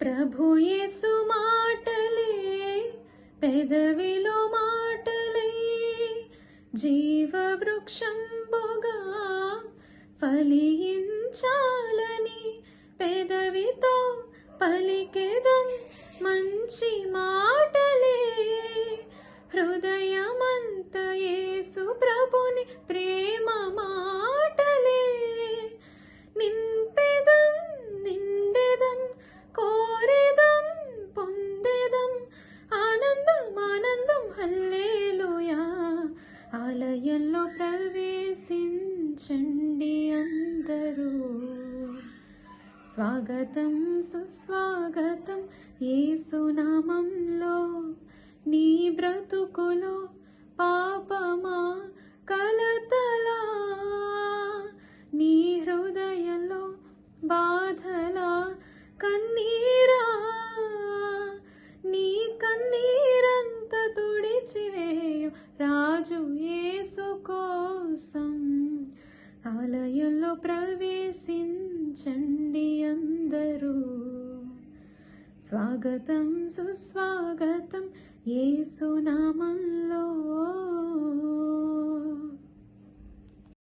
ప్రభు యేసు మాటలే పెదవిలో మాటలే జీవవృక్షంబుగా ఫలించాలని పెదవితో పలికెదం మంచి మాటలే. హృదయమంత యేసు ప్రభుని ప్రేమ మాటలే నింపెదం నిండెదం కోరెదం పొందెదం ఆనందం ఆనందం హల్లెలూయా. ఆలయంలో ప్రవేశించండి అందరూ, స్వాగతం సుస్వాగతం యేసు నామంలో. నీ బ్రతుకులో పాపమా కలతలా, నీ హృదయంలో బాధలా కన్నీరా, నీ కన్నీరంత తుడిచివేయు రాజు యేసు కోసం. ఆలయంలో ప్రవేశించండి అందరూ, స్వాగతం సుస్వాగతం యేసు నామంలో.